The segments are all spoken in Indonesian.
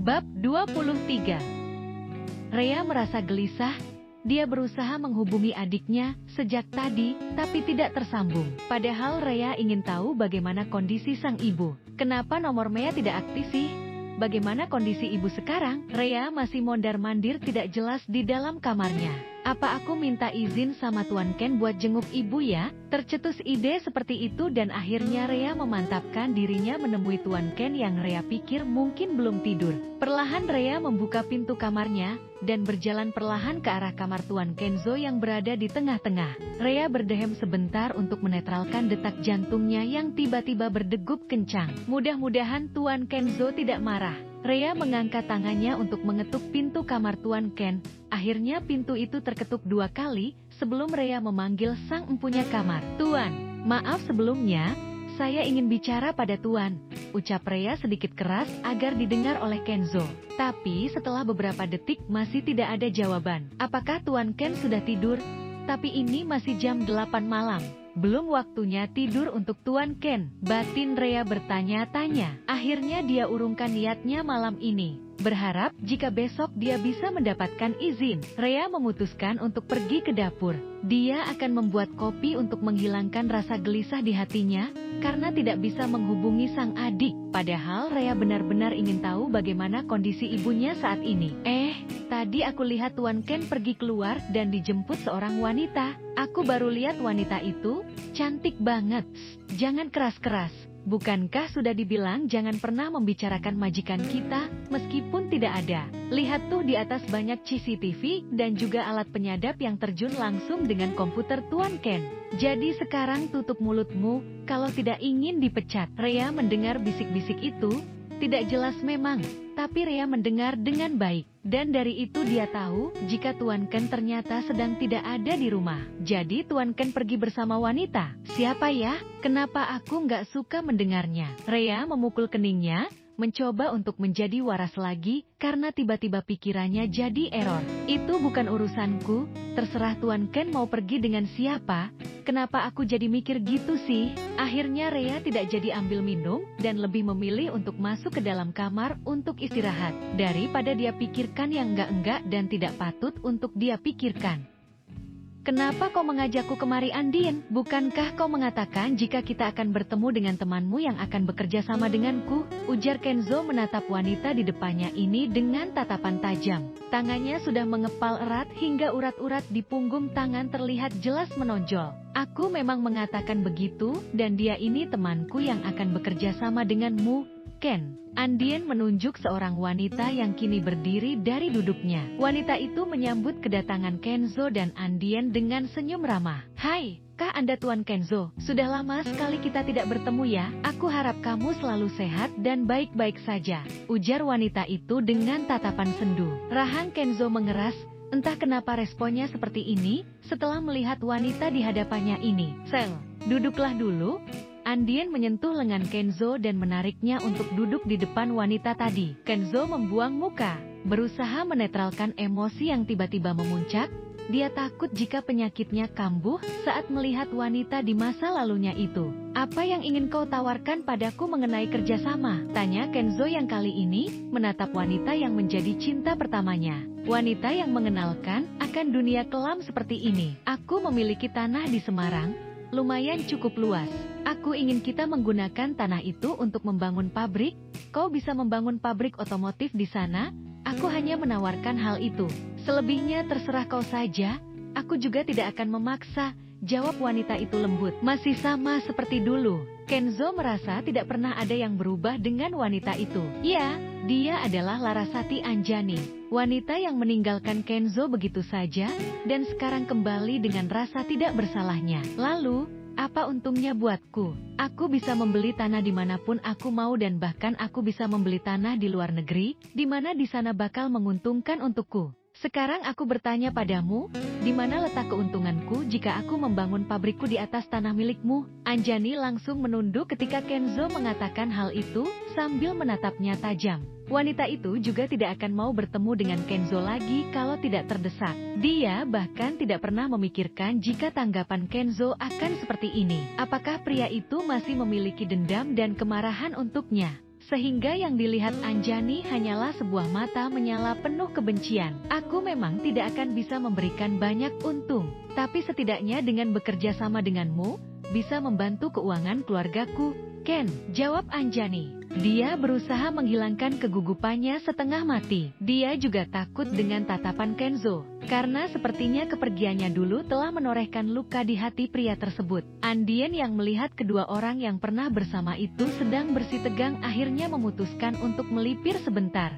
Bab 23. Rea merasa gelisah. Dia berusaha menghubungi adiknya sejak tadi, tapi tidak tersambung. Padahal Rea ingin tahu bagaimana kondisi sang ibu. Kenapa nomor Mea tidak aktif sih? Bagaimana kondisi ibu sekarang? Rea masih mondar-mandir tidak jelas di dalam kamarnya. Apa aku minta izin sama Tuan Ken buat jenguk ibu ya? Tercetus ide seperti itu dan akhirnya Rea memantapkan dirinya menemui Tuan Ken yang Rea pikir mungkin belum tidur. Perlahan Rea membuka pintu kamarnya dan berjalan perlahan ke arah kamar Tuan Kenzo yang berada di tengah-tengah. Rea berdehem sebentar untuk menetralkan detak jantungnya yang tiba-tiba berdegup kencang. Mudah-mudahan Tuan Kenzo tidak marah. Rea mengangkat tangannya untuk mengetuk pintu kamar Tuan Ken. Akhirnya pintu itu terketuk 2 kali sebelum Rea memanggil sang empunya kamar. "Tuan, maaf sebelumnya, saya ingin bicara pada Tuan," ucap Rea sedikit keras agar didengar oleh Kenzo. Tapi setelah beberapa detik masih tidak ada jawaban. Apakah Tuan Ken sudah tidur? Tapi ini masih jam 8 malam. Belum waktunya tidur untuk Tuan Ken. Batin Rea bertanya-tanya. Akhirnya dia urungkan niatnya malam ini. Berharap jika besok dia bisa mendapatkan izin. Rea memutuskan untuk pergi ke dapur. Dia akan membuat kopi untuk menghilangkan rasa gelisah di hatinya karena tidak bisa menghubungi sang adik. Padahal Rea benar-benar ingin tahu bagaimana kondisi ibunya saat ini. Tadi aku lihat Tuan Ken pergi keluar dan dijemput seorang wanita. Aku baru lihat wanita itu, cantik banget. Jangan keras-keras. Bukankah sudah dibilang jangan pernah membicarakan majikan kita, meskipun tidak ada. Lihat tuh di atas banyak CCTV dan juga alat penyadap yang terjun langsung dengan komputer Tuan Ken. Jadi sekarang tutup mulutmu, kalau tidak ingin dipecat. Rea mendengar bisik-bisik itu, tidak jelas memang, tapi Rea mendengar dengan baik. Dan dari itu dia tahu, jika Tuan Ken ternyata sedang tidak ada di rumah. Jadi Tuan Ken pergi bersama wanita. Siapa ya? Kenapa aku nggak suka mendengarnya? Rea memukul keningnya, mencoba untuk menjadi waras lagi, karena tiba-tiba pikirannya jadi error. Itu bukan urusanku, terserah Tuan Ken mau pergi dengan siapa. Kenapa aku jadi mikir gitu sih? Akhirnya Rea tidak jadi ambil minum, dan lebih memilih untuk masuk ke dalam kamar untuk istirahat. Daripada dia pikirkan yang enggak-enggak dan tidak patut untuk dia pikirkan. "Kenapa kau mengajakku kemari Andien? Bukankah kau mengatakan jika kita akan bertemu dengan temanmu yang akan bekerja sama denganku?" ujar Kenzo menatap wanita di depannya ini dengan tatapan tajam. Tangannya sudah mengepal erat hingga urat-urat di punggung tangan terlihat jelas menonjol. "Aku memang mengatakan begitu, dan dia ini temanku yang akan bekerja sama denganmu, Ken." Andien menunjuk seorang wanita yang kini berdiri dari duduknya. Wanita itu menyambut kedatangan Kenzo dan Andien dengan senyum ramah. "Hai, kah Anda Tuan Kenzo? Sudah lama sekali kita tidak bertemu ya. Aku harap kamu selalu sehat dan baik-baik saja," ujar wanita itu dengan tatapan sendu. Rahang Kenzo mengeras. Entah kenapa responnya seperti ini setelah melihat wanita di hadapannya ini. "Sel, duduklah dulu." Andien menyentuh lengan Kenzo dan menariknya untuk duduk di depan wanita tadi. Kenzo membuang muka, berusaha menetralkan emosi yang tiba-tiba memuncak. Dia takut jika penyakitnya kambuh saat melihat wanita di masa lalunya itu. "Apa yang ingin kau tawarkan padaku mengenai kerjasama?" tanya Kenzo yang kali ini menatap wanita yang menjadi cinta pertamanya. Wanita yang mengenalkan akan dunia kelam seperti ini. "Aku memiliki tanah di Semarang, lumayan cukup luas. Aku ingin kita menggunakan tanah itu untuk membangun pabrik. Kau bisa membangun pabrik otomotif di sana. Aku hanya menawarkan hal itu. Selebihnya terserah kau saja. Aku juga tidak akan memaksa," jawab wanita itu lembut. Masih sama seperti dulu. Kenzo merasa tidak pernah ada yang berubah dengan wanita itu. Ya, dia adalah Larasati Anjani. Wanita yang meninggalkan Kenzo begitu saja, dan sekarang kembali dengan rasa tidak bersalahnya. "Lalu, apa untungnya buatku? Aku bisa membeli tanah dimanapun aku mau dan bahkan aku bisa membeli tanah di luar negeri, di mana di sana bakal menguntungkan untukku. Sekarang aku bertanya padamu, di mana letak keuntunganku jika aku membangun pabrikku di atas tanah milikmu?" Anjani langsung menunduk ketika Kenzo mengatakan hal itu, sambil menatapnya tajam. Wanita itu juga tidak akan mau bertemu dengan Kenzo lagi kalau tidak terdesak. Dia bahkan tidak pernah memikirkan jika tanggapan Kenzo akan seperti ini. Apakah pria itu masih memiliki dendam dan kemarahan untuknya? sehingga yang dilihat Anjani hanyalah sebuah mata menyala penuh kebencian. Aku memang tidak akan bisa memberikan banyak untung, tapi setidaknya dengan bekerja sama denganmu, bisa membantu keuangan keluargaku, Ken, jawab Anjani. Dia berusaha menghilangkan kegugupannya setengah mati. Dia juga takut dengan tatapan Kenzo, karena sepertinya kepergiannya dulu telah menorehkan luka di hati pria tersebut. Andien yang melihat kedua orang yang pernah bersama itu sedang bersitegang akhirnya memutuskan untuk melipir sebentar.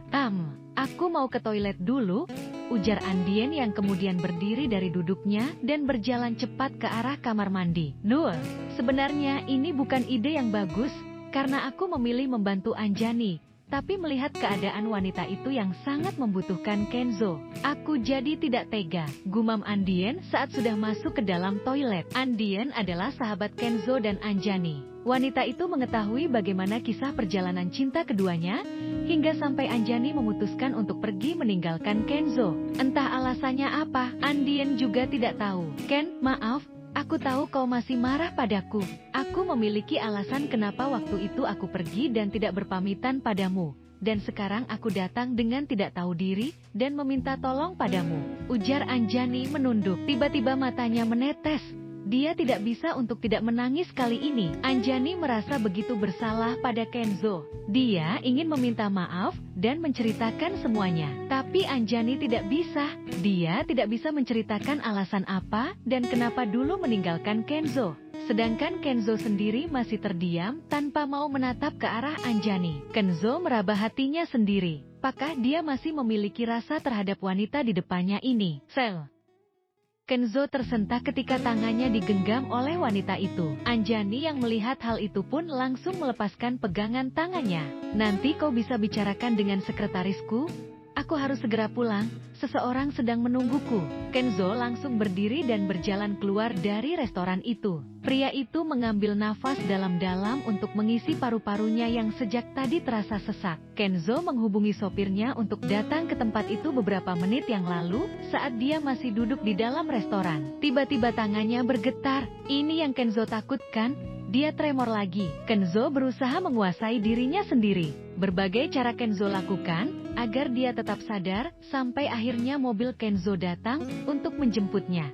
Aku mau ke toilet dulu, ujar Andien yang kemudian berdiri dari duduknya dan berjalan cepat ke arah kamar mandi. Duh, sebenarnya ini bukan ide yang bagus, karena aku memilih membantu Anjani, tapi melihat keadaan wanita itu yang sangat membutuhkan Kenzo, aku jadi tidak tega, gumam Andien saat sudah masuk ke dalam toilet. Andien adalah sahabat Kenzo dan Anjani. Wanita itu mengetahui bagaimana kisah perjalanan cinta keduanya, hingga sampai Anjani memutuskan untuk pergi meninggalkan Kenzo. Entah alasannya apa, Andien juga tidak tahu. Ken, maaf. Aku tahu kau masih marah padaku. Aku memiliki alasan kenapa waktu itu aku pergi dan tidak berpamitan padamu. Dan sekarang aku datang dengan tidak tahu diri dan meminta tolong padamu, ujar Anjani menunduk. Tiba-tiba matanya menetes. Dia tidak bisa untuk tidak menangis kali ini. Anjani merasa begitu bersalah pada Kenzo. Dia ingin meminta maaf dan menceritakan semuanya. Tapi Anjani tidak bisa. Dia tidak bisa menceritakan alasan apa dan kenapa dulu meninggalkan Kenzo. Sedangkan Kenzo sendiri masih terdiam tanpa mau menatap ke arah Anjani. Kenzo meraba hatinya sendiri. Apakah dia masih memiliki rasa terhadap wanita di depannya ini? Kenzo tersentak ketika tangannya digenggam oleh wanita itu. Anjani yang melihat hal itu pun langsung melepaskan pegangan tangannya. Nanti kau bisa bicarakan dengan sekretarisku? Aku harus segera pulang, seseorang sedang menungguku. Kenzo langsung berdiri dan berjalan keluar dari restoran itu. Pria itu mengambil nafas dalam-dalam untuk mengisi paru-parunya yang sejak tadi terasa sesak. Kenzo menghubungi sopirnya untuk datang ke tempat itu beberapa menit yang lalu, saat dia masih duduk di dalam restoran. Tiba-tiba tangannya bergetar. Ini yang Kenzo takutkan. Dia tremor lagi. Kenzo berusaha menguasai dirinya sendiri. Berbagai cara Kenzo lakukan agar dia tetap sadar, sampai akhirnya mobil Kenzo datang untuk menjemputnya.